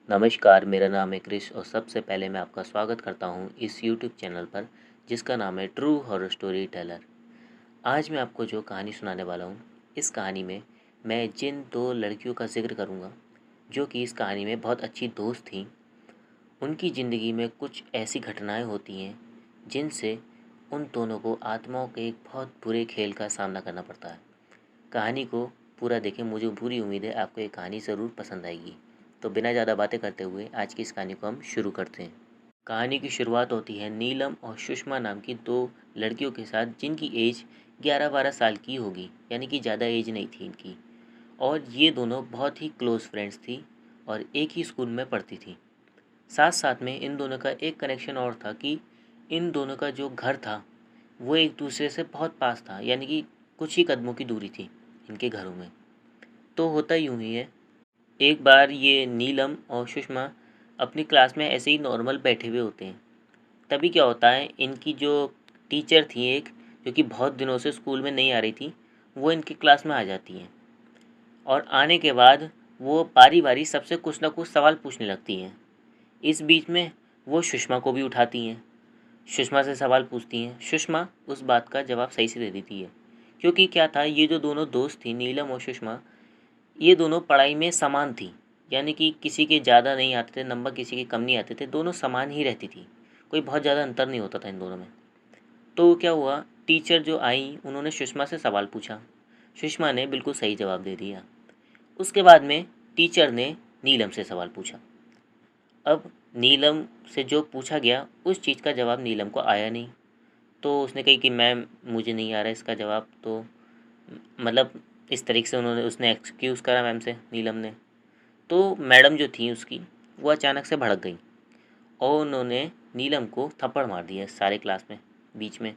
नमस्कार, मेरा नाम है क्रिश और सबसे पहले मैं आपका स्वागत करता हूँ इस यूट्यूब चैनल पर जिसका नाम है ट्रू हॉरर स्टोरी टेलर। आज मैं आपको जो कहानी सुनाने वाला हूँ, इस कहानी में मैं जिन दो लड़कियों का जिक्र करूँगा जो कि इस कहानी में बहुत अच्छी दोस्त थीं, उनकी ज़िंदगी में कुछ ऐसी घटनाएं होती हैं जिनसे उन दोनों को आत्माओं के एक बहुत बुरे खेल का सामना करना पड़ता है। कहानी को पूरा देखें, मुझे पूरी उम्मीद है आपको ये कहानी ज़रूर पसंद आएगी। तो बिना ज़्यादा बातें करते हुए आज की इस कहानी को हम शुरू करते हैं। कहानी की शुरुआत होती है नीलम और सुषमा नाम की दो लड़कियों के साथ जिनकी एज 11-12 साल की होगी, यानी कि ज़्यादा एज नहीं थी इनकी। और ये दोनों बहुत ही क्लोज़ फ्रेंड्स थी और एक ही स्कूल में पढ़ती थी। साथ साथ में इन दोनों का एक कनेक्शन और था कि इन दोनों का जो घर था वो एक दूसरे से बहुत पास था, यानी कि कुछ ही कदमों की दूरी थी इनके घरों में। तो होता यूँ ही है, एक बार ये नीलम और सुषमा अपनी क्लास में ऐसे ही नॉर्मल बैठे हुए होते हैं। तभी क्या होता है, इनकी जो टीचर थी एक, जो कि बहुत दिनों से स्कूल में नहीं आ रही थी, वो इनकी क्लास में आ जाती हैं और आने के बाद वो बारी बारी सबसे कुछ ना कुछ सवाल पूछने लगती हैं। इस बीच में वो सुषमा को भी उठाती हैं, सुषमा से सवाल पूछती हैं। सुषमा उस बात का जवाब सही से दे देती है, क्योंकि क्या था, ये जो दोनों दोस्त थी नीलम और सुषमा, ये दोनों पढ़ाई में समान थी, यानी कि किसी के ज़्यादा नहीं आते थे नंबर, किसी के कम नहीं आते थे, दोनों समान ही रहती थी, कोई बहुत ज़्यादा अंतर नहीं होता था इन दोनों में। तो क्या हुआ, टीचर जो आई उन्होंने सुषमा से सवाल पूछा, सुषमा ने बिल्कुल सही जवाब दे दिया। उसके बाद में टीचर ने नीलम से सवाल पूछा। अब नीलम से जो पूछा गया उस चीज़ का जवाब नीलम को आया नहीं। तो उसने कही कि मैम मुझे नहीं आ रहा इसका जवाब। तो मतलब इस तरीके से उसने एक्सक्यूज़ करा मैम से, नीलम ने। तो मैडम जो थी उसकी, वो अचानक से भड़क गई और उन्होंने नीलम को थप्पड़ मार दिया सारे क्लास में बीच में।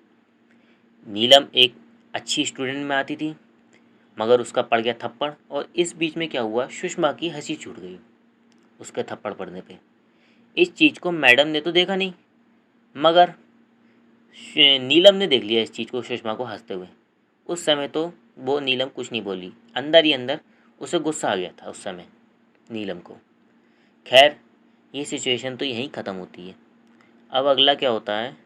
नीलम एक अच्छी स्टूडेंट में आती थी, मगर उसका पड़ गया थप्पड़, और इस बीच में क्या हुआ, सुषमा की हंसी छूट गई उसके थप्पड़ पड़ने पे। इस चीज़ को मैडम ने तो देखा नहीं, मगर नीलम ने देख लिया इस चीज़ को, सुषमा को हंसते हुए। उस समय तो वो नीलम कुछ नहीं बोली, अंदर ही अंदर उसे गुस्सा आ गया था उस समय नीलम को। खैर, ये सिचुएशन तो यहीं ख़त्म होती है। अब अगला क्या होता है,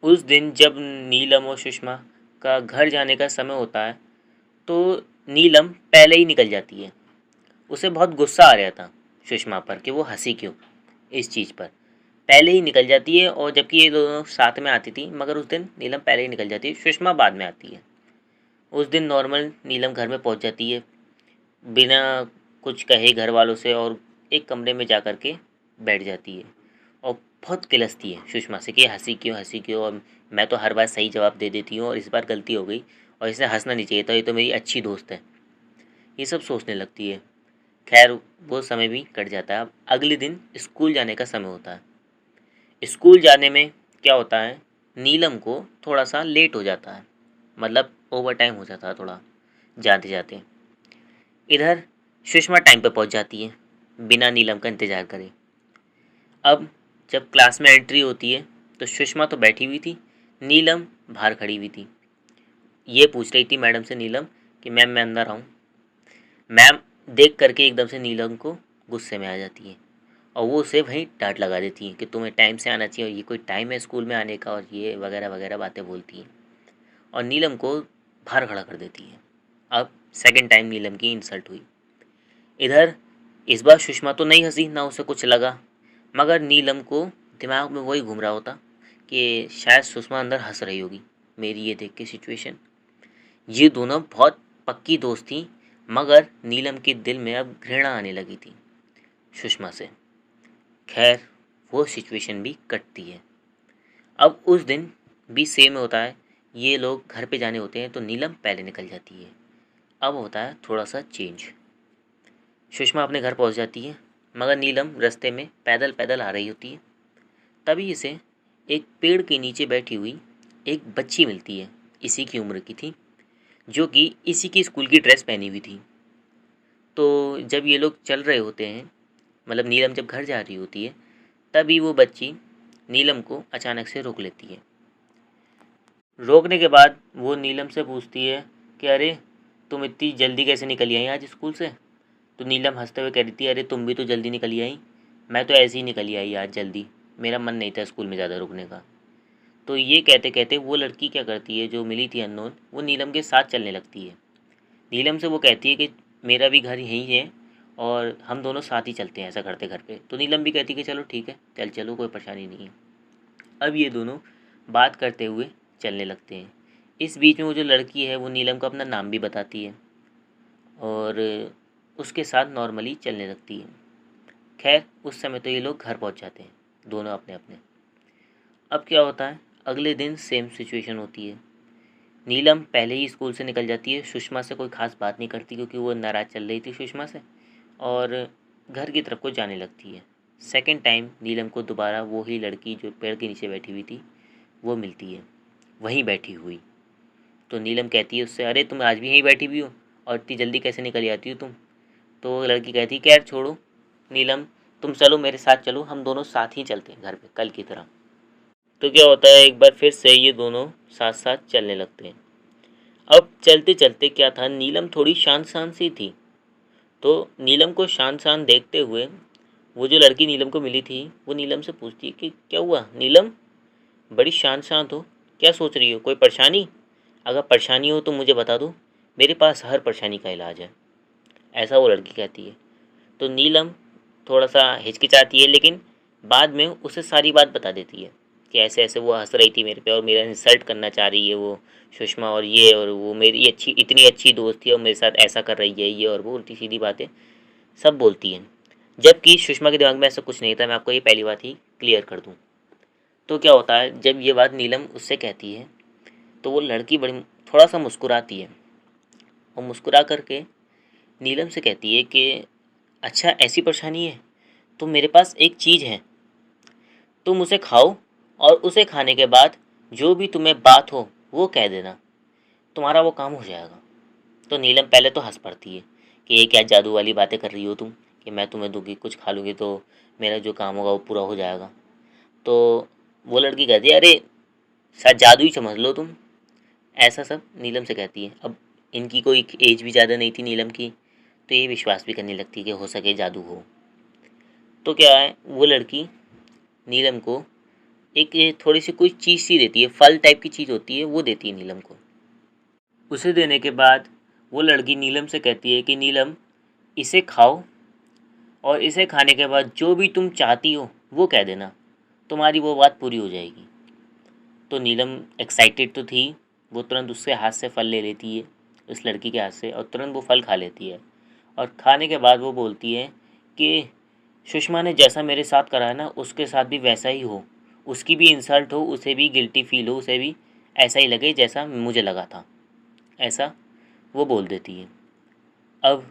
उस दिन जब नीलम और सुषमा का घर जाने का समय होता है, तो नीलम पहले ही निकल जाती है। उसे बहुत गुस्सा आ रहा था सुषमा पर कि वो हंसी क्यों इस चीज़ पर। पहले ही निकल जाती है, और जबकि ये दोनों साथ में आती थी, मगर उस दिन नीलम पहले ही निकल जाती है, सुषमा बाद में आती है। उस दिन नॉर्मल नीलम घर में पहुंच जाती है बिना कुछ कहे घर वालों से, और एक कमरे में जा कर के बैठ जाती है और बहुत किलसती है सुषमा से कि हंसी क्यों, और मैं तो हर बार सही जवाब दे देती हूँ और इस बार गलती हो गई, और इसे हंसना नहीं चाहिए था, ये तो मेरी अच्छी दोस्त है, ये सब सोचने लगती है। खैर, वो समय भी कट जाता है। अब अगले दिन स्कूल जाने का समय होता है। स्कूल जाने में क्या होता है, नीलम को थोड़ा सा लेट हो जाता है, मतलब ओवर टाइम हो जाता है थोड़ा जाते जाते। इधर सुषमा टाइम पे पहुंच जाती है बिना नीलम का इंतज़ार करे। अब जब क्लास में एंट्री होती है तो सुषमा तो बैठी हुई थी, नीलम बाहर खड़ी हुई थी। ये पूछ रही थी मैडम से नीलम कि मैम मैं अंदर आऊँ। मैम देख करके एकदम से नीलम को गुस्से में आ जाती है और वो उसे वहीं डांट लगा देती है कि तुम्हें टाइम से आना चाहिए और ये कोई टाइम है स्कूल में आने का, और ये वगैरह वगैरह बातें बोलती है और नीलम को बाहर खड़ा कर देती है। अब सेकंड टाइम नीलम की इंसल्ट हुई। इधर इस बार सुषमा तो नहीं हंसी, ना उसे कुछ लगा, मगर नीलम को दिमाग में वही घूम रहा होता कि शायद सुषमा अंदर हंस रही होगी मेरी ये देख के सिचुएशन। ये दोनों बहुत पक्की दोस्त थी, मगर नीलम के दिल में अब घृणा आने लगी थी सुषमा से। खैर, वो सिचुएशन भी कटती है। अब उस दिन भी सेम होता है, ये लोग घर पे जाने होते हैं तो नीलम पहले निकल जाती है। अब होता है थोड़ा सा चेंज। सुषमा अपने घर पहुंच जाती है, मगर नीलम रास्ते में पैदल पैदल आ रही होती है। तभी इसे एक पेड़ के नीचे बैठी हुई एक बच्ची मिलती है, इसी की उम्र की थी, जो कि इसी की स्कूल की ड्रेस पहनी हुई थी। तो जब ये लोग चल रहे होते हैं, मतलब नीलम जब घर जा रही होती है, तभी वो बच्ची नीलम को अचानक से रोक लेती है। रोकने के बाद वो नीलम से पूछती है कि अरे, तुम इतनी जल्दी कैसे निकली आई आज स्कूल से। तो नीलम हंसते हुए कह रही थी, अरे तुम भी तो जल्दी निकली आई, मैं तो ऐसे ही निकली आई आज जल्दी, मेरा मन नहीं था स्कूल में ज़्यादा रुकने का। तो ये कहते कहते वो लड़की क्या करती है, जो मिली थी अननोन, वो नीलम के साथ चलने लगती है। नीलम से वो कहती है कि मेरा भी घर यहीं है और हम दोनों साथ ही चलते हैं ऐसा करते घर पे। तो नीलम भी कहती है कि चलो ठीक है, चल चलो, कोई परेशानी नहीं है। अब ये दोनों बात करते हुए चलने लगते हैं। इस बीच में वो जो लड़की है वो नीलम को अपना नाम भी बताती है और उसके साथ नॉर्मली चलने लगती है। खैर उस समय तो ये लोग घर पहुंच जाते हैं, दोनों अपने अपने। अब क्या होता है, अगले दिन सेम सिचुएशन होती है। नीलम पहले ही स्कूल से निकल जाती है, सुषमा से कोई खास बात नहीं करती क्योंकि वो नाराज़ चल रही थी सुषमा से, और घर की तरफ को जाने लगती है। सेकंड टाइम नीलम को दोबारा वो ही लड़की जो पेड़ के नीचे बैठी हुई थी वो मिलती है, वहीं बैठी हुई। तो नीलम कहती है उससे, अरे तुम आज भी यहीं बैठी हुई हो और इतनी जल्दी कैसे निकल जाती हो तुम। तो वो लड़की कहती है, खैर छोड़ो नीलम, तुम चलो मेरे साथ चलो, हम दोनों साथ ही चलते हैं घर पे कल की तरह। तो क्या होता है, एक बार फिर से ये दोनों साथ साथ चलने लगते हैं। अब चलते चलते क्या था, नीलम थोड़ी शांत शांत सी थी। तो नीलम को शांत शांत देखते हुए वो जो लड़की नीलम को मिली थी वो नीलम से पूछती है कि क्या हुआ नीलम, बड़ी शांत शांत हो, क्या सोच रही हो, कोई परेशानी? अगर परेशानी हो तो मुझे बता दो, मेरे पास हर परेशानी का इलाज है, ऐसा वो लड़की कहती है। तो नीलम थोड़ा सा हिचकिचाती है, लेकिन बाद में उसे सारी बात बता देती है कि ऐसे ऐसे वो हंस रही थी मेरे पे और मेरा इंसल्ट करना चाह रही है वो सुषमा, और ये और वो मेरी अच्छी इतनी अच्छी दोस्त थी और मेरे साथ ऐसा कर रही है, ये और वो उल्टी सीधी बातें सब बोलती हैं। जबकि सुषमा के दिमाग में ऐसा कुछ नहीं था, मैं आपको ये पहली बात ही क्लियर कर दूँ। तो क्या होता है, जब ये बात नीलम उससे कहती है तो वो लड़की बड़ी थोड़ा सा मुस्कुराती है और मुस्कुरा करके नीलम से कहती है कि अच्छा ऐसी परेशानी है, तो मेरे पास एक चीज़ है, तुम उसे खाओ और उसे खाने के बाद जो भी तुम्हें बात हो वो कह देना, तुम्हारा वो काम हो जाएगा। तो नीलम पहले तो हंस पड़ती है कि ये क्या जादू वाली बातें कर रही हो तुम, कि मैं तुम्हें दूंगी कुछ खा लूँगी तो मेरा जो काम होगा वो पूरा हो जाएगा। तो वो लड़की कहती है, अरे शायद जादू ही समझ लो तुम, ऐसा सब नीलम से कहती है। अब इनकी कोई एज भी ज़्यादा नहीं थी नीलम की, तो ये विश्वास भी करने लगती है कि हो सके जादू हो। तो क्या है, वो लड़की नीलम को एक ये थोड़ी सी कोई चीज़ सी देती है, फल टाइप की चीज़ होती है, वो देती है नीलम को। उसे देने के बाद वो लड़की नीलम से कहती है कि नीलम, इसे खाओ और इसे खाने के बाद जो भी तुम चाहती हो वो कह देना, तुम्हारी वो बात पूरी हो जाएगी। तो नीलम एक्साइटेड तो थी, वो तुरंत उसके हाथ से फल ले लेती है, उस लड़की के हाथ से, और तुरंत वो फल खा लेती है। और खाने के बाद वो बोलती है कि सुषमा ने जैसा मेरे साथ करा है ना, उसके साथ भी वैसा ही हो, उसकी भी इंसल्ट हो, उसे भी गिल्टी फील हो, उसे भी ऐसा ही लगे जैसा मुझे लगा था, ऐसा वो बोल देती है। अब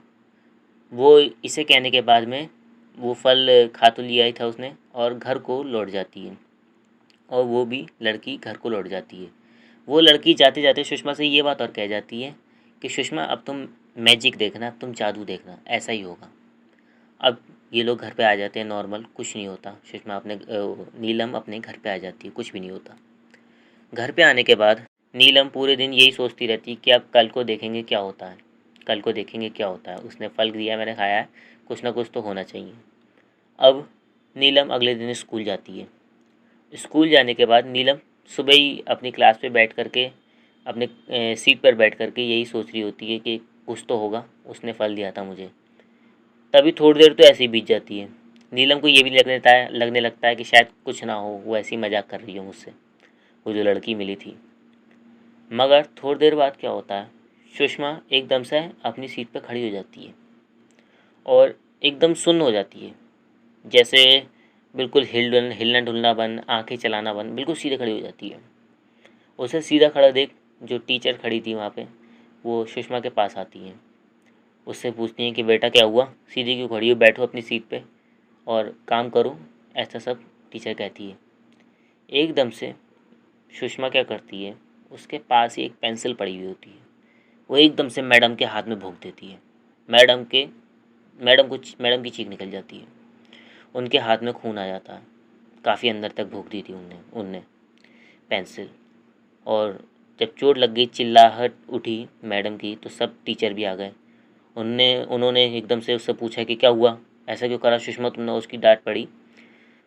वो इसे कहने के बाद में वो फल खा तो लिया ही था उसने और घर को लौट जाती है, और वो भी लड़की घर को लौट जाती है। वो लड़की जाते जाते सुषमा से ये बात और कह जाती है कि सुषमा अब तुम मैजिक देखना, तुम जादू देखना, ऐसा ही होगा। अब ये लोग घर पे आ जाते हैं, नॉर्मल कुछ नहीं होता, सुषमा अपने नीलम अपने घर पे आ जाती है, कुछ भी नहीं होता। घर पे आने के बाद नीलम पूरे दिन यही सोचती रहती कि अब कल को देखेंगे क्या होता है, कल को देखेंगे क्या होता है, उसने फल दिया मैंने खाया है, कुछ ना कुछ तो होना चाहिए। अब नीलम अगले दिन स्कूल जाती है। स्कूल जाने के बाद नीलम सुबह ही अपनी क्लास पे बैठ कर के अपने सीट पर बैठ कर के यही सोच रही होती है कि कुछ तो होगा, उसने फल दिया था मुझे। तभी थोड़ी देर तो ऐसे ही बीत जाती है। नीलम को ये भी लगने लगता है कि शायद कुछ ना हो, वो ऐसी मजाक कर रही हो मुझसे, वो जो लड़की मिली थी। मगर थोड़ी देर बाद क्या होता है, सुषमा एकदम से अपनी सीट पर खड़ी हो जाती है और एकदम सुन्न हो जाती है, जैसे बिल्कुल हिलना डुलना बंद, आंखें चलाना बंद, बिल्कुल सीधे खड़ी हो जाती है। उसे सीधा खड़ा देख जो टीचर खड़ी थी वहाँ पे, वो सुषमा के पास आती हैं, उससे पूछती हैं कि बेटा क्या हुआ, सीधी क्यों खड़ी हो, बैठो अपनी सीट पे और काम करो, ऐसा सब टीचर कहती है। एकदम से सुषमा क्या करती है, उसके पास ही एक पेंसिल पड़ी हुई होती है, वो एकदम से मैडम के हाथ में भोंक देती है। मैडम के मैडम की चीख निकल जाती है, उनके हाथ में खून आ जाता है, काफ़ी अंदर तक भोंक दी थी उनने उनने पेंसिल। और जब चोट लग गई, चिल्लाहट उठी मैडम की, तो सब टीचर भी आ गए। उन्होंने एकदम से उससे पूछा कि क्या हुआ, ऐसा क्यों करा सुषमा तुमने, उसकी डांट पड़ी।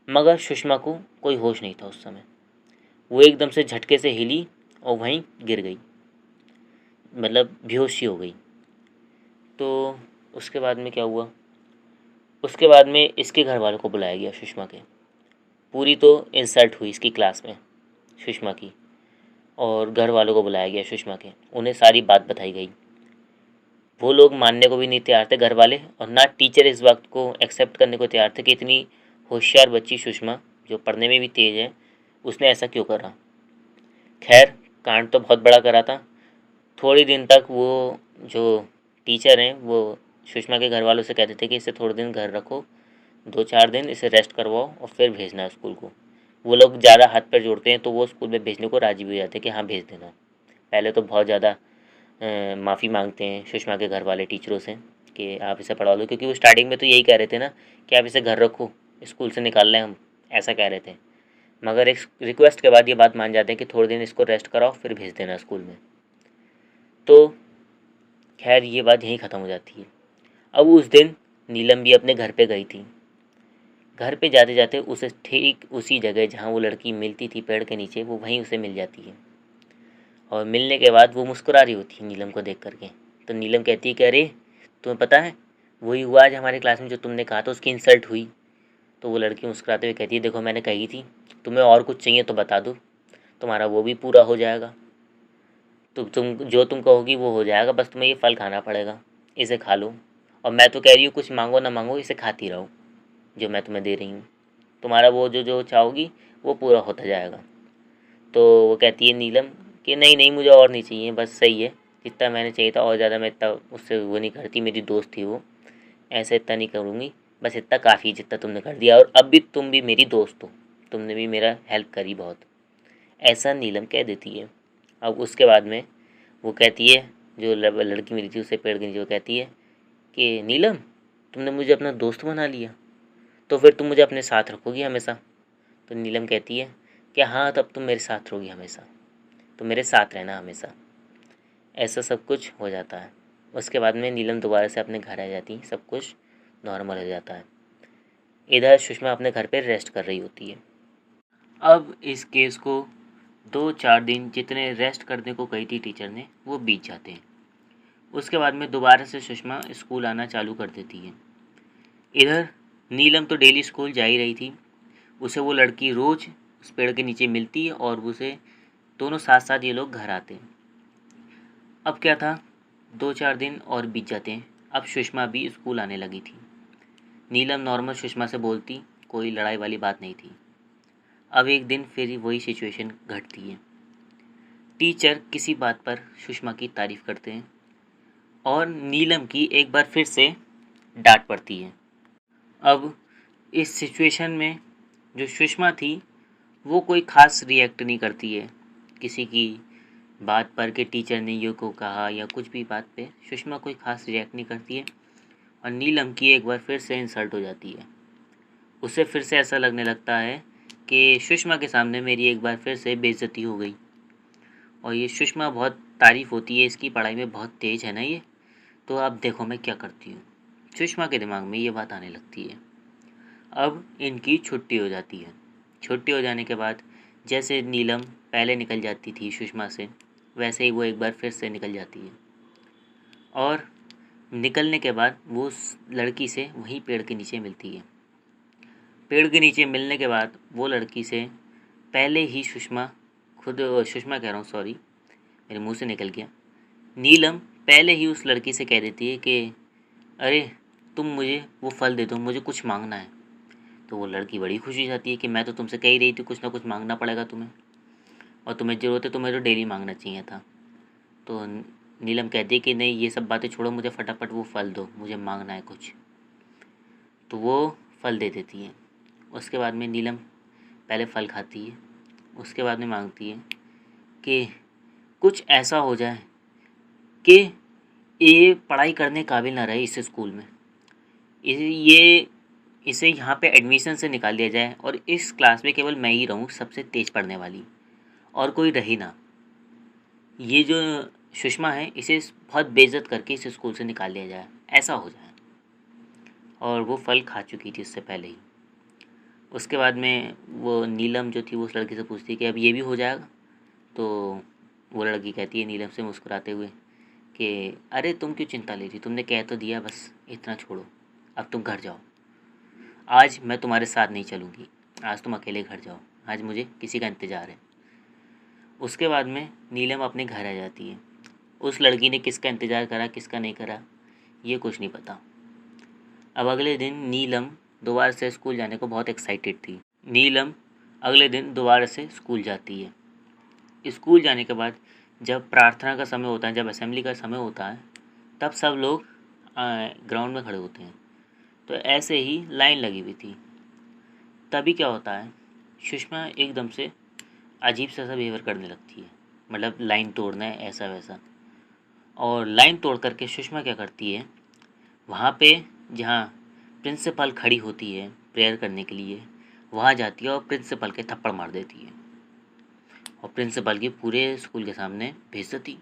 मगर सुषमा को कोई होश नहीं था उस समय। वो एकदम से झटके से हिली और वहीं गिर गई, मतलब बेहोशी हो गई। तो उसके बाद में क्या हुआ, उसके बाद में इसके घर वालों को बुलाया गया सुषमा के। पूरी तो इंसल्ट हुई इसकी क्लास में सुषमा की, और घर वालों को बुलाया गया सुषमा के, उन्हें सारी बात बताई गई। वो लोग मानने को भी नहीं तैयार थे घर वाले, और ना टीचर इस बात को एक्सेप्ट करने को तैयार थे कि इतनी होशियार बच्ची सुषमा, जो पढ़ने में भी तेज़ है, उसने ऐसा क्यों करा। खैर, कांड तो बहुत बड़ा करा था। थोड़े दिन तक वो जो टीचर हैं वो सुषमा के घर वालों से कहते थे कि इसे थोड़े दिन घर रखो, 2-4 दिन इसे रेस्ट करवाओ और फिर भेजना स्कूल को। वो लोग ज़्यादा हाथ पैर जोड़ते हैं तो वो स्कूल में भेजने को राज़ी भी हो जाते हैं कि हाँ भेज देना। पहले तो बहुत ज़्यादा माफ़ी मांगते हैं सुषमा के घर वाले टीचरों से कि आप इसे पढ़ा लो, क्योंकि वो स्टार्टिंग में तो यही कह रहे थे ना कि आप इसे घर रखो, स्कूल से निकाल लें हम, ऐसा कह रहे थे। मगर एक रिक्वेस्ट के बाद ये बात मान जाते हैं कि थोड़े दिन इसको रेस्ट कराओ फिर भेज देना स्कूल में। तो खैर ये बात यहीं ख़त्म हो जाती है। अब उस दिन नीलम भी अपने घर पे गई थी। घर पे जाते जाते उसे ठीक उसी जगह जहाँ वो लड़की मिलती थी पेड़ के नीचे, वो वहीं उसे मिल जाती है। और मिलने के बाद वो मुस्कुरा रही होती है नीलम को देख करके। तो नीलम कहती है कि अरे तुम्हें पता है, वही हुआ आज हमारे क्लास में जो तुमने कहा था, उसकी इंसल्ट हुई। तो वो लड़की मुस्कुराते हुए कहती है, देखो मैंने कही थी, तुम्हें और कुछ चाहिए तो बता दो, तुम्हारा वो भी पूरा हो जाएगा। तो तुम कहोगी वो हो जाएगा, बस तुम्हें ये फल खाना पड़ेगा, इसे खा लो। और मैं तो कह रही हूँ कुछ मांगो ना मांगो, इसे खाती रहो जो मैं तुम्हें दे रही हूँ, तुम्हारा वो जो जो चाहोगी वो पूरा होता जाएगा। तो वो कहती है नीलम कि नहीं नहीं, मुझे और नहीं चाहिए, बस सही है, जितना मैंने चाहिए था, और ज़्यादा मैं इतना उससे वो नहीं करती, मेरी दोस्त थी वो, ऐसे इतना नहीं करूँगी, बस इतना काफ़ी है जितना तुमने कर दिया, और अब भी तुम भी मेरी दोस्त हो, तुमने भी मेरा हेल्प करी बहुत, ऐसा नीलम कह देती है। अब उसके बाद में वो कहती है, जो लड़की मिली थी उसे पेड़ के नीचे, वो कहती है कि नीलम तुमने मुझे अपना दोस्त बना लिया, तो फिर तुम मुझे अपने साथ रखोगी हमेशा। तो नीलम कहती है कि हाँ, तब तुम मेरे साथ रहोगी हमेशा, तो मेरे साथ रहना हमेशा। ऐसा सब कुछ हो जाता है। उसके बाद में नीलम दोबारा से अपने घर आ जाती, सब कुछ नॉर्मल हो जाता है। इधर सुषमा अपने घर पे रेस्ट कर रही होती है। अब इस केस को 2-4 दिन जितने रेस्ट करने को कही थी टीचर ने, वो बीत जाते हैं। उसके बाद में दोबारा से सुषमा स्कूल आना चालू कर देती है। इधर नीलम तो डेली स्कूल जा ही रही थी, उसे वो लड़की रोज़ उस पेड़ के नीचे मिलती है और उसे दोनों साथ साथ ये लोग घर आते हैं। अब क्या था, 2-4 दिन और बीत जाते हैं। अब सुषमा भी स्कूल आने लगी थी। नीलम नॉर्मल सुषमा से बोलती, कोई लड़ाई वाली बात नहीं थी। अब एक दिन फिर वही सिचुएशन घटती है। टीचर किसी बात पर सुषमा की तारीफ़ करते हैं और नीलम की एक बार फिर से डांट पड़ती है। अब इस सिचुएशन में जो सुषमा थी वो कोई ख़ास रिएक्ट नहीं करती है किसी की बात पर कि टीचर ने ये को कहा या कुछ भी बात पे सुषमा कोई ख़ास रिएक्ट नहीं करती है। और नीलम की एक बार फिर से इंसल्ट हो जाती है। उसे फिर से ऐसा लगने लगता है कि सुषमा के सामने मेरी एक बार फिर से बेइज्जती हो गई, और ये सुषमा बहुत तारीफ़ होती है, इसकी पढ़ाई में बहुत तेज़ है ना ये, तो अब देखो मैं क्या करती हूँ। सुषमा के दिमाग में ये बात आने लगती है। अब इनकी छुट्टी हो जाती है। छुट्टी हो जाने के बाद जैसे नीलम पहले निकल जाती थी सुषमा से, वैसे ही वो एक बार फिर से निकल जाती है। और निकलने के बाद वो उस लड़की से वहीं पेड़ के नीचे मिलती है। पेड़ के नीचे मिलने के बाद वो लड़की से पहले ही सुषमा सुषमा कह रहा हूँ, सॉरी मेरे मुंह से निकल गया, नीलम पहले ही उस लड़की से कह देती है कि अरे तुम मुझे वो फल दे दो, मुझे कुछ मांगना है। तो वो लड़की बड़ी खुशी हो जाती है कि मैं तो तुमसे कह ही रही थी कुछ ना कुछ मांगना पड़ेगा तुम्हें, और तुम्हें ज़रूरत है, तुम्हें तो डेली मांगना चाहिए था। तो नीलम कहती है कि नहीं, ये सब बातें छोड़ो, मुझे फटाफट वो फल दो, मुझे मांगना है कुछ। तो वो फल दे देती है। उसके बाद में नीलम पहले फल खाती है, उसके बाद में मांगती है कि कुछ ऐसा हो जाए कि ये पढ़ाई करने काबिल ना रहे इस स्कूल में, ये इसे यहाँ पे एडमिशन से निकाल दिया जाए और इस क्लास में केवल मैं ही रहूँ सबसे तेज़ पढ़ने वाली, और कोई रही ना। ये जो सुषमा है इसे बहुत बेइज्जत करके इस स्कूल से निकाल दिया जाए, ऐसा हो जाए। और वो फल खा चुकी थी उससे पहले ही। उसके बाद में वो नीलम जो थी वो उस लड़की से पूछती है कि अब ये भी हो जाएगा। तो वो लड़की कहती है नीलम से मुस्कुराते हुए कि अरे तुम क्यों चिंता ले रही, तुमने कह तो दिया, बस इतना छोड़ो, अब तुम घर जाओ। आज मैं तुम्हारे साथ नहीं चलूँगी, आज तुम अकेले घर जाओ, आज मुझे किसी का इंतज़ार है। उसके बाद में नीलम अपने घर आ जाती है। उस लड़की ने किसका इंतज़ार करा किसका नहीं करा ये कुछ नहीं पता। अब अगले दिन नीलम दोबारा से स्कूल जाने को बहुत एक्साइटेड थी। नीलम अगले दिन दोबारा से स्कूल जाती है। स्कूल जाने के बाद जब प्रार्थना का समय होता है, जब असेंबली का समय होता है, तब सब लोग ग्राउंड में खड़े होते हैं। तो ऐसे ही लाइन लगी हुई थी। तभी क्या होता है, सुषमा एकदम से अजीब सा बिहेवियर करने लगती है, मतलब लाइन तोड़ना है ऐसा वैसा। और लाइन तोड़ करके सुषमा क्या करती है, वहाँ पे जहाँ प्रिंसिपल खड़ी होती है प्रेयर करने के लिए, वहाँ जाती है और प्रिंसिपल के थप्पड़ मार देती है और प्रिंसिपल की पूरे स्कूल के सामने बेइज्जती।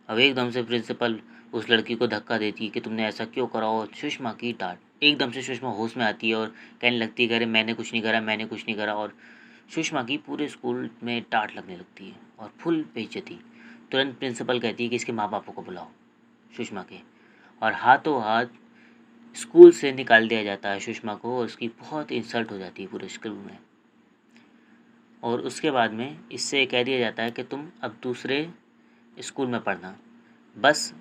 अब एकदम से प्रिंसिपल उस लड़की को धक्का देती है कि तुमने ऐसा क्यों करा, और सुषमा की डांट। एकदम से सुषमा होश में आती है और कहने लगती है कि अरे मैंने कुछ नहीं करा, मैंने कुछ नहीं करा। और सुषमा की पूरे स्कूल में डांट लगने लगती है और फुल बेइज्जती। तुरंत प्रिंसिपल कहती है कि इसके माँ बापों को बुलाओ सुषमा के, और हाथों हाथ स्कूल से निकाल दिया जाता है सुषमा को, और उसकी बहुत इंसल्ट हो जाती है पूरे स्कूल में। और उसके बाद में इससे कह दिया जाता है कि तुम अब दूसरे स्कूल में पढ़ना। बस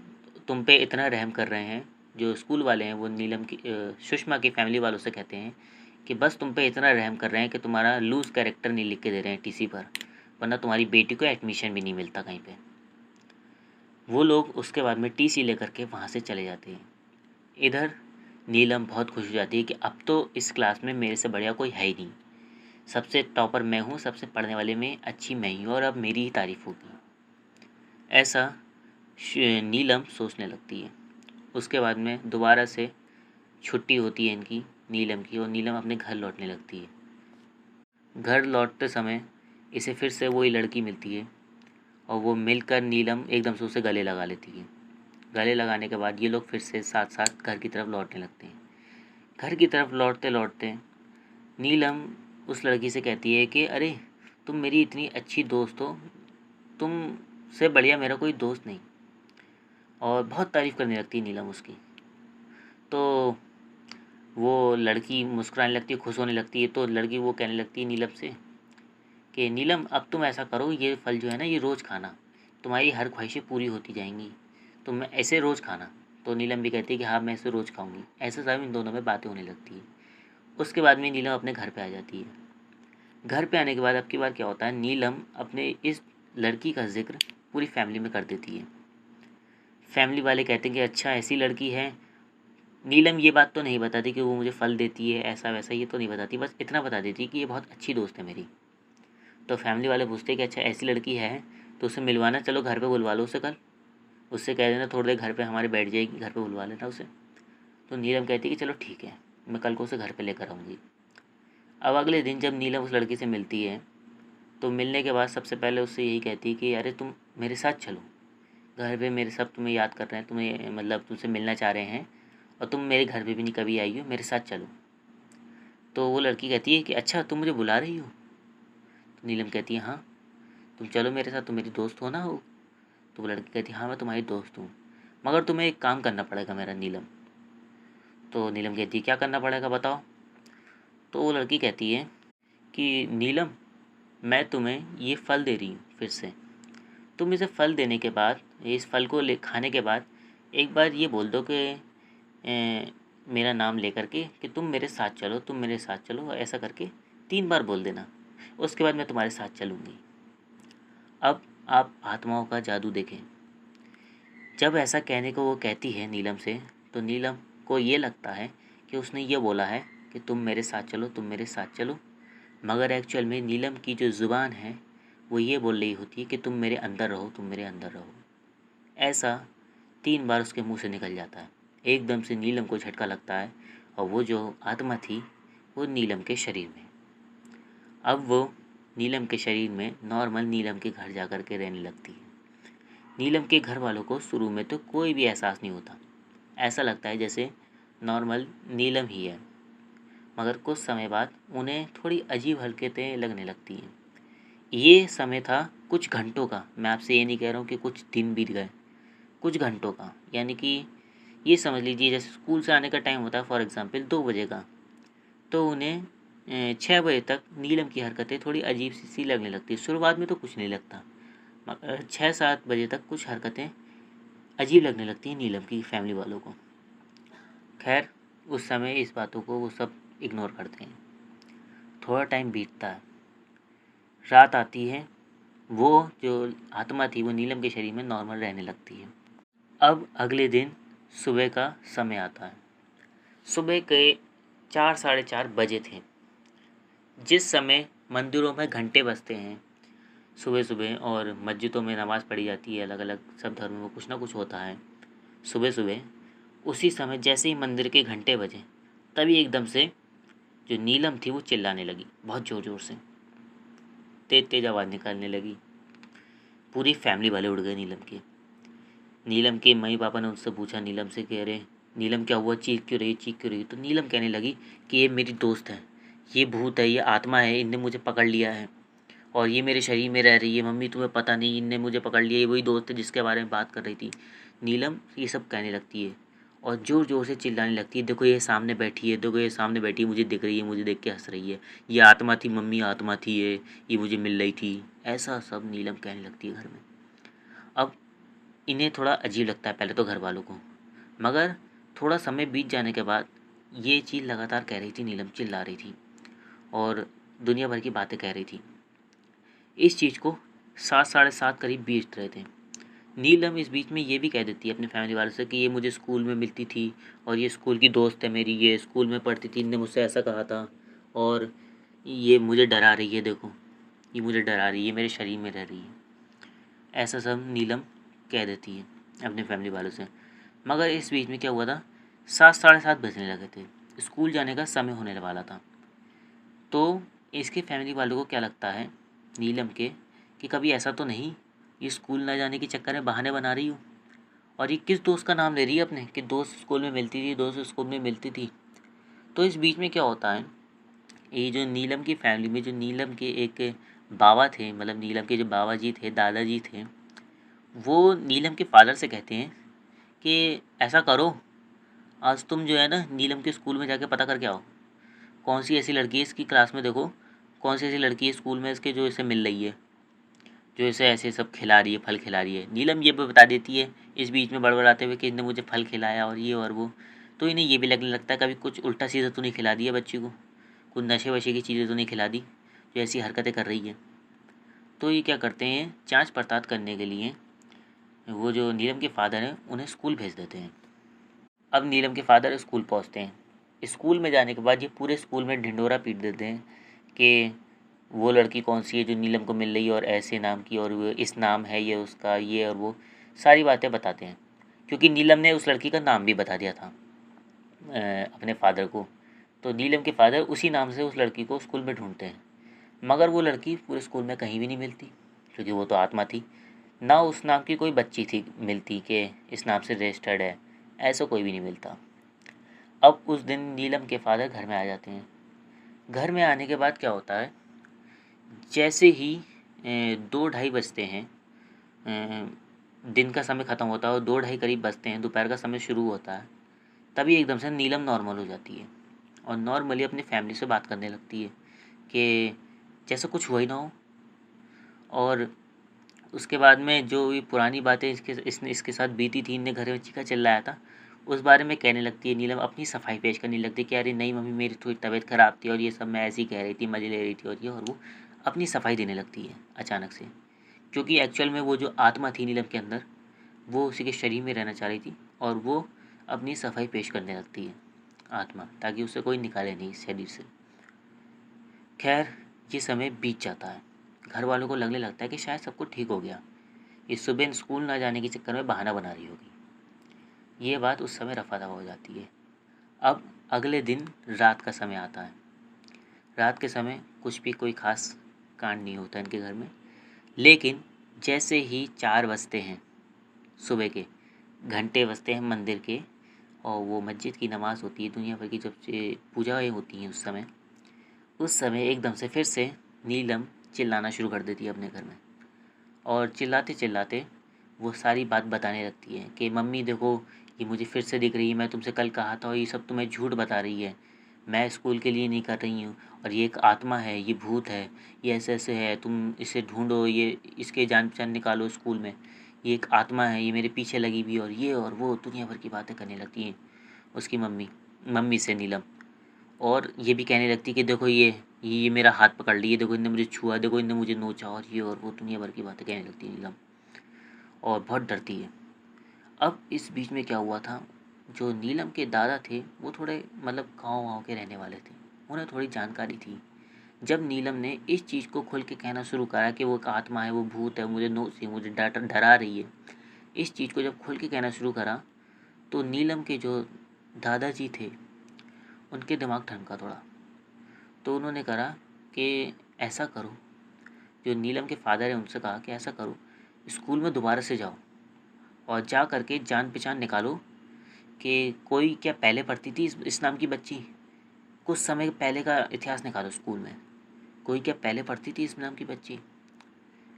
तुम पे इतना रहम कर रहे हैं जो स्कूल वाले हैं, वो नीलम की सुषमा की फैमिली वालों से कहते हैं कि बस तुम पे इतना रहम कर रहे हैं कि तुम्हारा लूज़ कैरेक्टर नहीं लिख के दे रहे हैं टीसी पर, वरना तुम्हारी बेटी को एडमिशन भी नहीं मिलता कहीं पे। वो लोग उसके बाद में टीसी लेकर के वहाँ से चले जाते हैं। इधर नीलम बहुत खुश हो जाती है कि अब तो इस क्लास में मेरे से बढ़िया कोई है ही नहीं, सबसे टॉपर मैं हूँ, सबसे पढ़ने वाले में अच्छी मैं ही हूँ, और अब मेरी ही तारीफ़ होगी, ऐसा नीलम सोचने लगती है। उसके बाद में दोबारा से छुट्टी होती है इनकी, नीलम की, और नीलम अपने घर लौटने लगती है। घर लौटते समय इसे फिर से वही लड़की मिलती है और वो मिलकर नीलम एकदम से उसे गले लगा लेती है। गले लगाने के बाद ये लोग फिर से साथ साथ घर की तरफ लौटने लगते हैं। घर की तरफ लौटते लौटते नीलम उस लड़की से कहती है कि अरे तुम मेरी इतनी अच्छी दोस्त हो, तुमसे बढ़िया मेरा कोई दोस्त नहीं, और बहुत तारीफ़ करने लगती है नीलम उसकी। तो वो लड़की मुस्कुराने लगती है, खुश होने लगती है। तो लड़की वो कहने लगती है नीलम से कि नीलम अब तुम ऐसा करो, ये फल जो है ना ये रोज़ खाना, तुम्हारी हर ख्वाहिशें पूरी होती जाएंगी, तुम ऐसे रोज़ खाना। तो नीलम भी कहती है कि हाँ मैं इसे रोज़ खाऊंगी। ऐसे सब इन दोनों में बातें होने लगती है। उसके बाद में नीलम अपने घर पे आ जाती है। घर पे आने के बाद अब की बार क्या होता है, नीलम अपने इस लड़की का जिक्र पूरी फैमिली में कर देती है। फैमिली वाले कहते हैं कि अच्छा ऐसी लड़की है। नीलम ये बात तो नहीं बताती कि वो मुझे फल देती है ऐसा वैसा, ये तो नहीं बताती, बस इतना बता देती है कि ये बहुत अच्छी दोस्त है मेरी। तो फैमिली वाले पूछते हैं कि अच्छा ऐसी लड़की है तो उसे मिलवाना, चलो घर पे बुलवा लो उसे कल, उससे कह देना थोड़ी देर घर पे हमारे बैठ जाएगी, घर पे बुलवा लेना उसे। तो नीलम कहती है कि चलो ठीक है, मैं कल को उसे घर पे लेकर आऊँगी। अब अगले दिन जब नीलम उस लड़की से मिलती है तो मिलने के बाद सबसे पहले उससे यही कहती है कि अरे तुम मेरे साथ चलो, घर पे मेरे सब तुम्हें याद कर रहे हैं, तुम्हें मतलब तुमसे मिलना चाह रहे हैं, और तुम मेरे घर पे भी नहीं कभी आई हो, मेरे साथ चलो। तो वो लड़की कहती है कि अच्छा तुम मुझे बुला रही हो। तो नीलम कहती है हाँ तुम चलो मेरे साथ, तुम मेरी दोस्त हो ना हो। तो वो लड़की कहती है हाँ मैं तुम्हारी दोस्त हूँ, मगर तुम्हें एक काम करना पड़ेगा मेरा नीलम। तो नीलम कहती है क्या करना पड़ेगा बताओ। तो वो लड़की कहती है कि नीलम मैं तुम्हें ये फल दे रही हूँ फिर से, तुम इसे फल देने के बाद, इस फल को ले खाने के बाद एक बार ये बोल दो कि मेरा नाम लेकर के कि तुम मेरे साथ चलो, तुम मेरे साथ चलो, ऐसा करके 3 बार बोल देना, उसके बाद मैं तुम्हारे साथ चलूँगी। अब आप आत्माओं का जादू देखें। जब ऐसा कहने को वो कहती है नीलम से, तो नीलम को ये लगता है कि उसने ये बोला है कि तुम मेरे साथ चलो, तुम मेरे साथ चलो, मगर एक्चुअल में नीलम की जो ज़ुबान है वो ये बोल रही होती है कि तुम मेरे अंदर रहो, तुम मेरे अंदर रहो। ऐसा 3 बार उसके मुंह से निकल जाता है। एकदम से नीलम को झटका लगता है और वो जो आत्मा थी वो नीलम के शरीर में। अब वो नीलम के शरीर में नॉर्मल नीलम के घर जा कर के रहने लगती है। नीलम के घर वालों को शुरू में तो कोई भी एहसास नहीं होता, ऐसा लगता है जैसे नॉर्मल नीलम ही है, मगर कुछ समय बाद उन्हें थोड़ी अजीब हरकतें लगने लगती हैं। ये समय था कुछ घंटों का, मैं आपसे ये नहीं कह रहा हूँ कि कुछ दिन बीत गए, कुछ घंटों का। यानी कि ये समझ लीजिए जैसे स्कूल से आने का टाइम होता है फॉर एग्ज़ाम्पल 2 बजे का, तो उन्हें 6 बजे तक नीलम की हरकतें थोड़ी अजीब सी लगने लगती है। शुरुआत में तो कुछ नहीं लगता, मगर 6-7 बजे तक कुछ हरकतें अजीब लगने लगती हैं नीलम की फैमिली वालों को। खैर उस समय इस बातों को वो सब इग्नोर करते हैं। थोड़ा टाइम बीतता है, रात आती है, वो जो आत्मा थी वो नीलम के शरीर में नॉर्मल रहने लगती है। अब अगले दिन सुबह का समय आता है। सुबह के 4 साढ़े 4 बजे थे, जिस समय मंदिरों में घंटे बजते हैं सुबह सुबह, और मस्जिदों में नमाज़ पढ़ी जाती है। अलग अलग सब धर्मों में कुछ ना कुछ होता है सुबह सुबह। उसी समय जैसे ही मंदिर के घंटे बजे, तभी एकदम से जो नीलम थी वो चिल्लाने लगी बहुत ज़ोर ज़ोर से, तेज तेज आवाज़ निकालने लगी। पूरी फैमिली वाले उड़ गए नीलम के। नीलम के मम्मी पापा ने उनसे पूछा नीलम से, कह रहे नीलम क्या हुआ, चीख क्यों रही, चीख क्यों रही। तो नीलम कहने लगी कि ये मेरी दोस्त है, ये भूत है, ये आत्मा है, इनने मुझे पकड़ लिया है और ये मेरे शरीर में रह रही है। मम्मी तुम्हें पता नहीं, इनने मुझे पकड़ लिया, ये वही दोस्त है जिसके बारे में बात कर रही थी। नीलम ये सब कहने लगती है और ज़ोर ज़ोर से चिल्लाने लगती है, देखो ये सामने बैठी है, देखो ये सामने बैठी है, मुझे दिख रही है, मुझे देख के हंस रही है, ये आत्मा थी मम्मी, आत्मा थी ये मुझे मिल रही थी। ऐसा सब नीलम कहने लगती है घर में। अब इन्हें थोड़ा अजीब लगता है पहले तो घर वालों को, मगर थोड़ा समय बीत जाने के बाद ये चीज़ लगातार कह रही थी, नीलम चिल्ला रही थी और दुनिया भर की बातें कह रही थी। इस चीज़ को 7 साढ़े 7 करीब बीत रहे थे। नीलम इस बीच में ये भी कह देती है अपने फैमिली वालों से कि ये मुझे स्कूल में मिलती थी और ये स्कूल की दोस्त है मेरी, ये स्कूल में पढ़ती थी, इनने मुझसे ऐसा कहा था और ये मुझे डरा रही है, देखो ये मुझे डरा रही है, ये मेरे शरीर में रह रही है। ऐसा सब नीलम कह देती है अपने फैमिली वालों से। मगर इस बीच में क्या हुआ था, 7 साढ़े 7 बजने लगे थे, स्कूल जाने का समय होने वाला था। तो इसके फैमिली वालों को क्या लगता है नीलम के, कि कभी ऐसा तो नहीं ये स्कूल ना जाने के चक्कर में बहाने बना रही हो, और ये किस दोस्त का नाम ले रही है अपने, कि दोस्त स्कूल में मिलती थी, दोस्त स्कूल में मिलती थी। तो इस बीच में क्या होता है, ये जो नीलम की फैमिली में जो नीलम के एक बाबा थे, मतलब नीलम के जो बाबा जी थे, दादाजी थे, वो नीलम के फादर से कहते हैं कि ऐसा करो, आज तुम जो है ना नीलम के स्कूल में जाके पता करके आओ, कौन सी ऐसी लड़की है इसकी क्लास में, देखो कौन सी ऐसी लड़की है स्कूल में इसके जो इसे मिल रही है, जो इसे ऐसे सब खिला रही है, फल खिला रही है। नीलम ये भी बता देती है इस बीच में बड़बड़ाते हुए कि इसने मुझे फल खिलाया और ये और वो। तो इन्हें ये भी लगने लगता है कभी कुछ उल्टा सीधा तो नहीं खिला दिया बच्ची को, कुछ नशे वशे की चीज़ें तो नहीं खिला दी जो ऐसी हरकतें कर रही है। तो ये क्या करते हैं, जांच पड़ताल करने के लिए वो जो नीलम के फादर हैं उन्हें स्कूल भेज देते हैं। अब नीलम के फादर स्कूल पहुंचते हैं। स्कूल में जाने के बाद ये पूरे स्कूल में ढिंढोरा पीट देते हैं कि वो लड़की कौन सी है जो नीलम को मिल रही है और ऐसे नाम की, और वो इस नाम है ये उसका, ये और वो सारी बातें बताते हैं, क्योंकि नीलम ने उस लड़की का नाम भी बता दिया था अपने फादर को। तो नीलम के फादर उसी नाम से उस लड़की को स्कूल में ढूंढते हैं, मगर वो लड़की पूरे स्कूल में कहीं भी नहीं मिलती, क्योंकि वो तो आत्मा थी। ना उस नाम की कोई बच्ची थी मिलती कि इस नाम से रजिस्टर्ड है, ऐसा कोई भी नहीं मिलता। अब उस दिन नीलम के फादर घर में आ जाते हैं। घर में आने के बाद क्या होता है, जैसे ही 2 ढाई बजते हैं, दिन का समय ख़त्म होता है और 2 ढाई करीब बजते हैं, दोपहर का समय शुरू होता है, तभी एकदम से नीलम नॉर्मल हो जाती है और नॉर्मली अपनी फैमिली से बात करने लगती है कि जैसे कुछ हुआ ही ना हो। और उसके बाद में जो ये पुरानी बातें इसने इसके साथ बीती थी, इनने घर में चीखा चिल्लाया था, उस बारे में कहने लगती है नीलम, अपनी सफाई पेश करने लगती है कि अरे नहीं मम्मी मेरी थोड़ी तबीयत ख़राब थी और ये सब मैं ऐसे ही कह रही थी, मज़े ले रही थी और ये और वो। अपनी सफाई देने लगती है अचानक से, क्योंकि एक्चुअल में वो जो आत्मा थी नीलम के अंदर, वो उसी के शरीर में रहना चाह रही थी और वो अपनी सफाई पेश करने लगती है आत्मा, ताकि उसे कोई निकाले नहीं इस शरीर से। खैर ये समय बीत जाता है, घर वालों को लगने लगता है कि शायद सब कुछ ठीक हो गया, ये सुबह स्कूल ना जाने के चक्कर में बहाना बना रही होगी। ये बात उस समय रफा दफा हो जाती है। अब अगले दिन रात का समय आता है। रात के समय कुछ भी कोई ख़ास कांड नहीं होता इनके घर में, लेकिन जैसे ही 4 बजते हैं सुबह के, घंटे बजते हैं मंदिर के और वो मस्जिद की नमाज़ होती है, दुनिया भर की जब से पूजाएँ होती हैं उस समय एकदम से फिर से नीलम चिल्लाना शुरू कर देती है अपने घर में। और चिल्लाते-चिल्लाते वो सारी बात बताने लगती है कि मम्मी देखो, ये मुझे फिर से दिख रही है, मैं तुमसे कल कहा था और ये सब तुम्हें झूठ बता रही है। मैं स्कूल के लिए नहीं कर रही हूँ और ये एक आत्मा है, ये भूत है, ये ऐसे-ऐसे है, तुम इसे ढूँढो, ये इसके जान-पहचान निकालो स्कूल में। ये एक आत्मा है, ये मेरे पीछे लगी हुई है और ये और वो दुनिया भर की बातें करने लगती हैं उसकी मम्मी मम्मी से नीलम। और ये भी कहने लगती कि देखो ये मेरा हाथ पकड़ ली है, देखो इनने मुझे छुआ, देखो इनने मुझे नोचा और ये और वो दुनिया भर की बातें कहने लगती है नीलम और बहुत डरती है। अब इस बीच में क्या हुआ था, जो नीलम के दादा थे वो थोड़े मतलब गाँव-वाँव के रहने वाले थे। उन्हें थोड़ी जानकारी थी। जब नीलम ने इस चीज़ को खुल के कहना शुरू करा कि वो एक आत्मा है, वो भूत है, मुझे नोच रही है, मुझे डरा रही है। इस चीज़ को जब खुल के कहना शुरू करा तो नीलम के जो दादाजी थे उनके दिमाग ठनका थोड़ा। तो उन्होंने करा कि ऐसा करो, जो नीलम के फादर हैं उनसे कहा कि ऐसा करो, स्कूल में दोबारा से जाओ और जा कर के जान-पहचान निकालो कि कोई क्या पहले पढ़ती थी इस नाम की बच्ची? कुछ समय पहले का इतिहास निकालो स्कूल में। कोई क्या पहले पढ़ती थी इस नाम की बच्ची?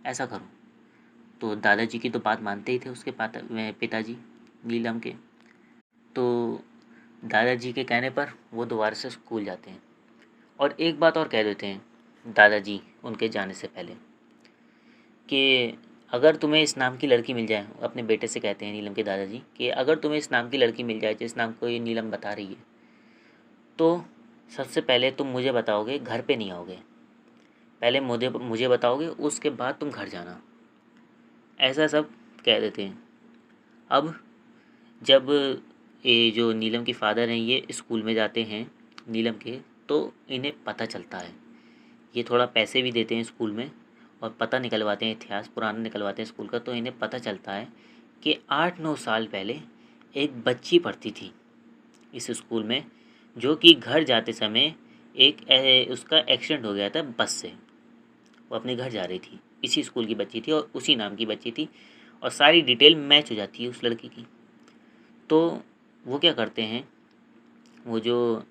ऐसा करो। तो दादाजी की तो बात मानते ही थे उसके पिताजी नीलम के। तो दादाजी के कहने पर वो दोबारा से स्कूल जाते हैं और एक बात और कह देते हैं दादाजी उनके जाने से पहले कि अगर तुम्हें इस नाम की लड़की मिल जाए, अपने बेटे से कहते हैं नीलम के दादाजी कि अगर तुम्हें इस नाम की लड़की मिल जाए जिस नाम को ये नीलम बता रही है, तो सबसे पहले तुम मुझे बताओगे, घर पे नहीं आओगे। पहले मुझे मुझे बताओगे, उसके बाद तुम घर जाना। ऐसा सब कह देते हैं। अब जब ये जो नीलम के फादर हैं ये स्कूल में जाते हैं नीलम के, तो इन्हें पता चलता है। ये थोड़ा पैसे भी देते हैं स्कूल में और पता निकलवाते हैं, इतिहास पुराना निकलवाते हैं स्कूल का। तो इन्हें पता चलता है कि 8-9 साल पहले एक बच्ची पढ़ती थी इस स्कूल में, जो कि घर जाते समय उसका एक्सीडेंट हो गया था बस से। वो अपने घर जा रही थी, इसी स्कूल की बच्ची थी और उसी नाम की बच्ची थी और सारी डिटेल मैच हो जाती है उस लड़की की। तो वो क्या करते हैं, वो जो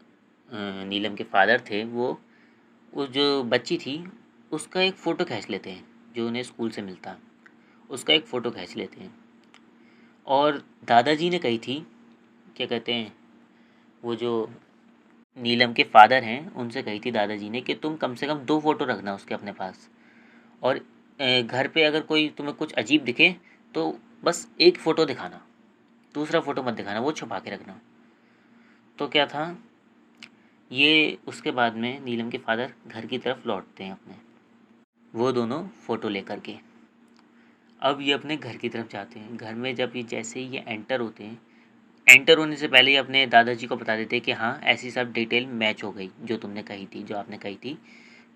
नीलम के फादर थे वो जो बच्ची थी उसका एक फ़ोटो खींच लेते हैं, जो उन्हें स्कूल से मिलता है उसका एक फ़ोटो खींच लेते हैं। और दादाजी ने कही थी, क्या कहते हैं, वो जो नीलम के फादर हैं उनसे कही थी दादाजी ने कि तुम कम से कम 2 फ़ोटो रखना उसके अपने पास और घर पे अगर कोई तुम्हें कुछ अजीब दिखे तो बस एक फ़ोटो दिखाना, दूसरा फ़ोटो मत दिखाना, वो छुपा के रखना। तो क्या था, ये उसके बाद में नीलम के फादर घर की तरफ लौटते हैं अपने, वो दोनों फ़ोटो लेकर के। अब ये अपने घर की तरफ जाते हैं। घर में जब ये जैसे ही ये एंटर होते हैं, एंटर होने से पहले ही अपने दादाजी को बता देते हैं कि हाँ, ऐसी सब डिटेल मैच हो गई जो तुमने कही थी, जो आपने कही थी,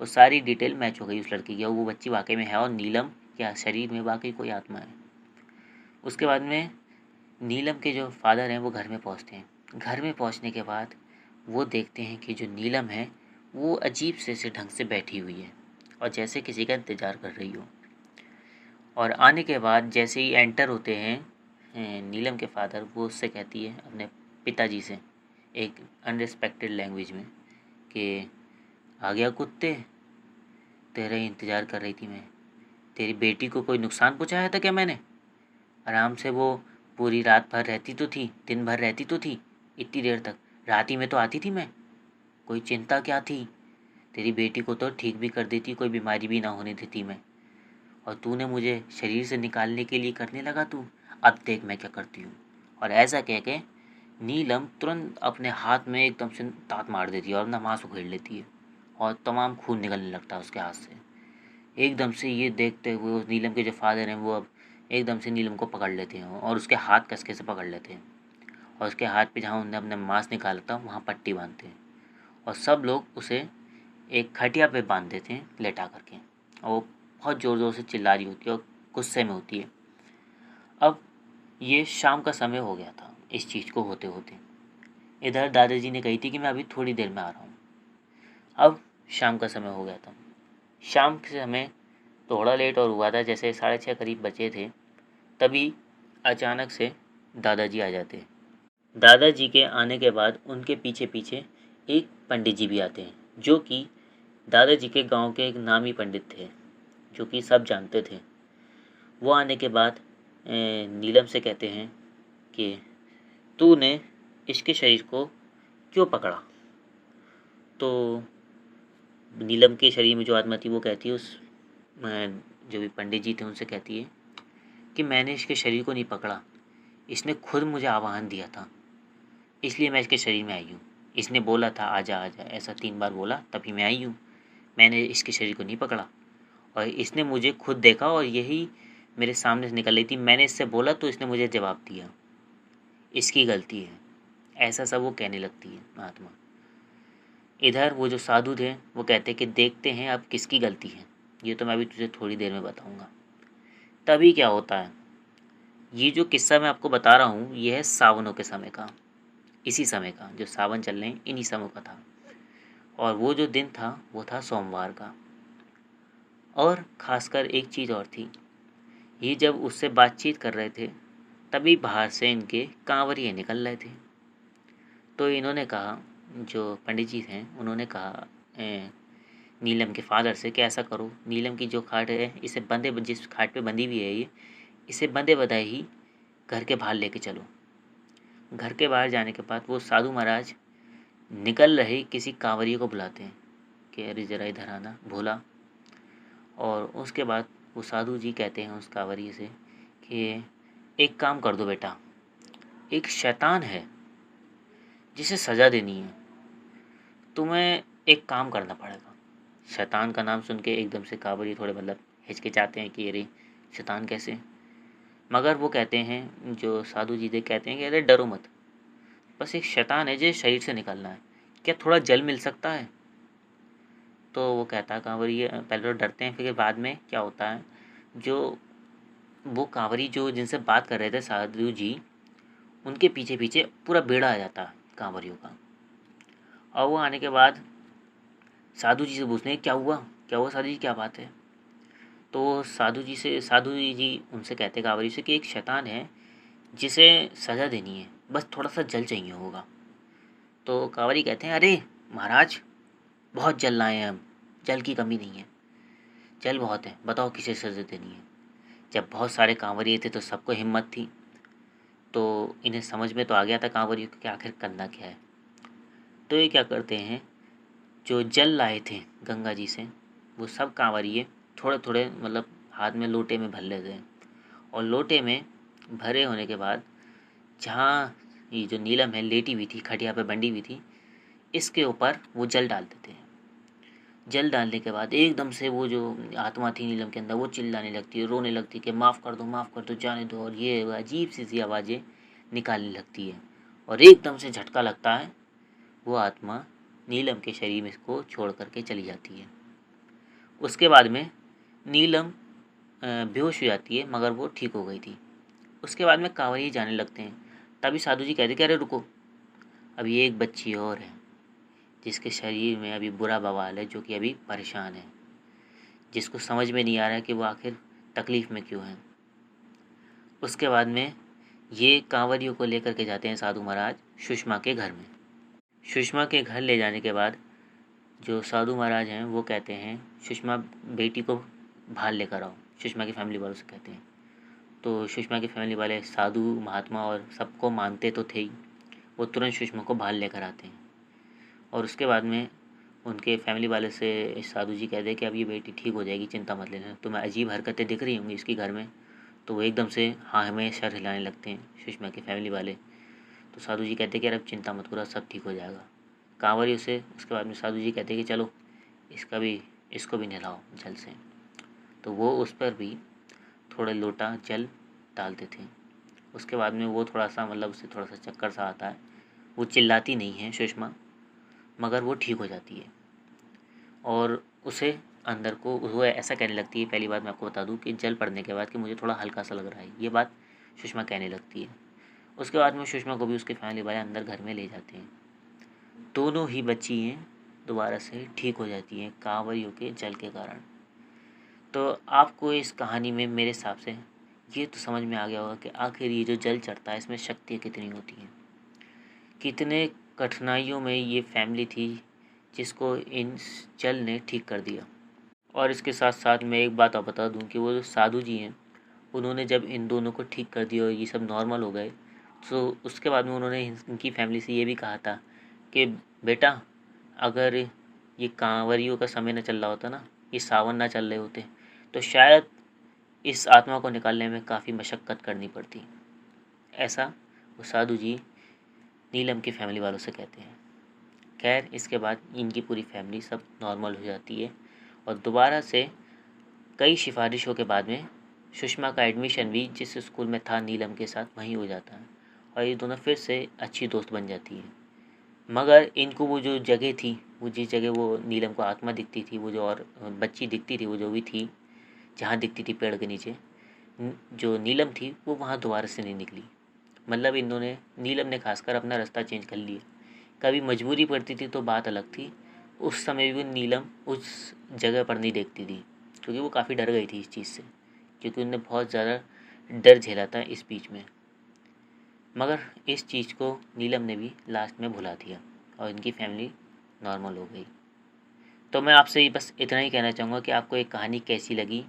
वो सारी डिटेल मैच हो गई उस लड़की की और वो बच्ची वाक़ई में है और नीलम क्या शरीर में वाक़ई कोई आत्मा है। उसके बाद में नीलम के जो फादर हैं वो घर में पहुँचते हैं। घर में पहुँचने के बाद वो देखते हैं कि जो नीलम है वो अजीब से ढंग से बैठी हुई है और जैसे किसी का इंतज़ार कर रही हो। और आने के बाद जैसे ही एंटर होते हैं नीलम के फादर, वो उससे कहती है अपने पिताजी से एक अनरिस्पेक्टेड लैंग्वेज में कि आ गया कुत्ते, तेरा ही इंतज़ार कर रही थी मैं। तेरी बेटी को कोई नुकसान पहुँचाया था क्या मैंने? आराम से वो पूरी रात भर रहती तो थी, दिन भर रहती तो थी, इतनी देर तक रात ही में तो आती थी मैं। कोई चिंता क्या थी? तेरी बेटी को तो ठीक भी कर देती, कोई बीमारी भी ना होने देती मैं। और तूने मुझे शरीर से निकालने के लिए करने लगा तू, अब देख मैं क्या करती हूँ। और ऐसा कह के नीलम तुरंत अपने हाथ में एकदम से दाँत मार देती है और अपना मांस उखेड़ लेती है और तमाम खून निकलने लगता है उसके हाथ से। एकदम से ये देखते हुए उस नीलम के जो फादर हैं वो अब एकदम से नीलम को पकड़ लेते हैं और उसके हाथ कसके से पकड़ लेते हैं और उसके हाथ पे जहाँ उन्होंने अपना मांस निकाला था वहाँ पट्टी बांधते हैं और सब लोग उसे एक खटिया पे बांध देते हैं लेटा करके और वो बहुत ज़ोर ज़ोर से चिल्ला रही होती है और गुस्से में होती है। अब ये शाम का समय हो गया था इस चीज़ को होते होते। इधर दादाजी ने कही थी कि मैं अभी थोड़ी देर में आ रहा हूँ। अब शाम का समय हो गया था। शाम के समय थोड़ा लेट और हुआ था, जैसे 6:30 करीब बचे थे, तभी अचानक से दादाजी आ जाते हैं दादाजी के आने के बाद उनके पीछे पीछे एक पंडित जी भी आते हैं, जो कि दादाजी के गांव के एक नामी पंडित थे, जो कि सब जानते थे। वो आने के बाद नीलम से कहते हैं कि तूने इसके शरीर को क्यों पकड़ा। तो नीलम के शरीर में जो आत्मा थी वो कहती है उस जो भी पंडित जी थे उनसे कहती है कि मैंने इसके शरीर को नहीं पकड़ा, इसने खुद मुझे आवाहन दिया था, इसलिए मैं इसके शरीर में आई हूँ। इसने बोला था आजा आजा, ऐसा 3 बार बोला तभी मैं आई हूँ। मैंने इसके शरीर को नहीं पकड़ा और इसने मुझे खुद देखा और यही मेरे सामने से निकल रही थी। मैंने इससे बोला तो इसने मुझे जवाब दिया, इसकी गलती है। ऐसा सब वो कहने लगती है आत्मा। इधर वो जो साधु थे वो कहते कि देखते हैं अब किसकी गलती है, ये तो मैं अभी तुझे थोड़ी देर में बताऊंगा। तभी क्या होता है, ये जो किस्सा मैं आपको बता रहा हूँ ये है सावनों के समय का, इसी समय का, जो सावन चल रहे हैं इन्हीं समय का था। और वो जो दिन था वो था सोमवार का। और ख़ासकर एक चीज़ और थी, ये जब उससे बातचीत कर रहे थे तभी बाहर से इनके कांवरिये निकल रहे थे। तो इन्होंने कहा, जो पंडित जी थे उन्होंने कहा नीलम के फादर से कि ऐसा करो, नीलम की जो खाट है इसे बंदे, जिस खाट पे बंधी हुई है ये, इसे बंदे बधाए ही घर के बाहर लेके चलो। घर के बाहर जाने के बाद वो साधु महाराज निकल रहे किसी कांवरिये को बुलाते हैं कि अरे ज़रा इधर आना भोला। और उसके बाद वो साधु जी कहते हैं उस कांवरिये से कि एक काम कर दो बेटा, एक शैतान है जिसे सज़ा देनी है, तुम्हें एक काम करना पड़ेगा। शैतान का नाम सुन के एकदम से कांवरिये थोड़े मतलब हिचकिचाते हैं कि अरे शैतान कैसे। मगर वो कहते हैं, जो साधु जी थे कहते हैं कि अरे डरो मत, बस एक शैतान है जो शरीर से निकलना है, क्या थोड़ा जल मिल सकता है। तो वो कहता है कांवरिये पहले तो डरते हैं, फिर बाद में क्या होता है, जो वो कांवरी जो जिनसे बात कर रहे थे साधु जी, उनके पीछे पीछे पूरा बेड़ा आ जाता है कांवरियों का। और वो आने के बाद साधु जी से पूछते हैं क्या हुआ साधु जी, क्या बात है। तो साधु जी उनसे कहते हैं कांवरी से कि एक शैतान है जिसे सज़ा देनी है, बस थोड़ा सा जल चाहिए होगा। तो कांवरी कहते हैं अरे महाराज बहुत जल लाए हैं हम, जल की कमी नहीं है, जल बहुत है, बताओ किसे सज़ा देनी है। जब बहुत सारे कांवरिये थे तो सबको हिम्मत थी, तो इन्हें समझ में तो आ गया था कांवरियों को कि आखिर करना क्या है। तो ये क्या करते हैं, जो जल लाए थे गंगा जी से वो सब कांवरिये थोड़े थोड़े मतलब हाथ में लोटे में भर लेते हैं। और लोटे में भरे होने के बाद जहाँ ये जो नीलम है लेटी हुई थी, खटिया पे बंधी हुई थी, इसके ऊपर वो जल डाल देते हैं। जल डालने के बाद एकदम से वो जो आत्मा थी नीलम के अंदर वो चिल्लाने लगती है, रोने लगती है कि माफ़ कर दो, जाने दो। और ये अजीब सी आवाज़ें निकालने लगती है और एकदम से झटका लगता है, वो आत्मा नीलम के शरीर में को छोड़ करके चली जाती है। उसके बाद में नीलम बेहोश हो जाती है, मगर वो ठीक हो गई थी। उसके बाद में कांवरिये जाने लगते हैं। तभी साधु जी कहते कि अरे रुको, अभी एक बच्ची और है जिसके शरीर में अभी बुरा बवाल है, जो कि अभी परेशान है, जिसको समझ में नहीं आ रहा है कि वो आखिर तकलीफ़ में क्यों है। उसके बाद में ये कांवरियों को लेकर के जाते हैं साधु महाराज सुषमा के घर में। सुषमा के घर ले जाने के बाद जो साधु महाराज हैं वो कहते हैं सुषमा बेटी को बाहर लेकर आओ, सुषमा की फैमिली वालों से कहते हैं। तो सुषमा की फैमिली वाले साधु महात्मा और सबको मानते तो थे ही, वो तुरंत सुषमा को बाहर लेकर आते हैं। और उसके बाद में उनके फैमिली वाले से साधु जी कहते हैं कि अब ये बेटी ठीक हो जाएगी, चिंता मत लेना। तुम्हें अजीब हरकतें दिख रही होंगी इसकी घर में। तो वो एकदम से हाँ हमें सर हिलाने लगते हैं सुषमा के फैमिली वाले। तो साधु जी कहते हैं कि यार अब चिंता मत करो, सब ठीक हो जाएगा। कांवरियों से उसके बाद में साधु जी कहते हैं कि चलो इसको भी नहलाओ जल से। तो वो उस पर भी थोड़ा लोटा जल डालते थे। उसके बाद में वो थोड़ा सा मतलब उससे थोड़ा सा चक्कर सा आता है, वो चिल्लाती नहीं है सुषमा, मगर वो ठीक हो जाती है। और उसे अंदर को वो ऐसा कहने लगती है, पहली बात मैं आपको बता दूं कि जल पड़ने के बाद कि मुझे थोड़ा हल्का सा लग रहा है, ये बात सुषमा कहने लगती है। उसके बाद में सुषमा को भी उसके फैमिली वाले अंदर घर में ले जाते हैं। दोनों ही बच्चियाँ दोबारा से ठीक हो जाती हैं कांवरियों के जल के कारण। तो आपको इस कहानी में मेरे हिसाब से ये तो समझ में आ गया होगा कि आखिर ये जो जल चढ़ता है इसमें शक्ति कितनी होती है। कितने कठिनाइयों में ये फैमिली थी जिसको इन चल ने ठीक कर दिया। और इसके साथ साथ मैं एक बात और बता दूं कि वो जो साधु जी हैं, उन्होंने जब इन दोनों को ठीक कर दिया और ये सब नॉर्मल हो गए, तो उसके बाद में उन्होंने इनकी फैमिली से ये भी कहा था कि बेटा, अगर ये कांवरियों का समय न चल रहा होता ना, ये सावन ना चल रहे होते, तो शायद इस आत्मा को निकालने में काफ़ी मशक्क़त करनी पड़ती। ऐसा वो साधु जी नीलम की फैमिली वालों से कहते हैं। खैर, इसके बाद इनकी पूरी फैमिली सब नॉर्मल हो जाती है और दोबारा से कई सिफारिशों के बाद में सुषमा का एडमिशन भी जिस स्कूल में था नीलम के साथ वहीं हो जाता है और ये दोनों फिर से अच्छी दोस्त बन जाती हैं। मगर इनको वो जो जगह थी, वो जिस जगह वो नीलम को आत्मा दिखती थी, वो जो और बच्ची दिखती थी, वो जो भी थी, जहाँ दिखती थी पेड़ के नीचे, जो नीलम थी वो वहाँ दोबारा से नहीं निकली। मतलब इन्होंने नीलम ने खासकर अपना रास्ता चेंज कर लिया। कभी मजबूरी पड़ती थी तो बात अलग थी, उस समय भी नीलम उस जगह पर नहीं देखती थी क्योंकि वो काफ़ी डर गई थी इस चीज़ से, क्योंकि उन्हें बहुत ज़्यादा डर झेला था इस बीच में। मगर इस चीज़ को नीलम ने भी लास्ट में भुला दिया और इनकी फैमिली नॉर्मल हो गई। तो मैं आपसे बस इतना ही कहना चाहूँगा कि आपको ये कहानी कैसी लगी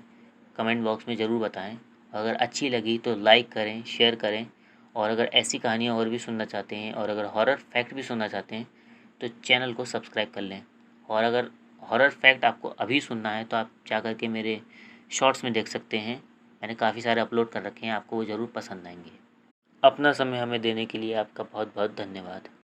कमेंट बॉक्स में ज़रूर बताएं। अगर अच्छी लगी तो लाइक करें, शेयर करें, और अगर ऐसी कहानियाँ और भी सुनना चाहते हैं और अगर हॉरर फैक्ट भी सुनना चाहते हैं तो चैनल को सब्सक्राइब कर लें। और अगर हॉरर फैक्ट आपको अभी सुनना है तो आप जा कर के मेरे शॉर्ट्स में देख सकते हैं, मैंने काफ़ी सारे अपलोड कर रखे हैं, आपको वो ज़रूर पसंद आएंगे। अपना समय हमें देने के लिए आपका बहुत बहुत धन्यवाद।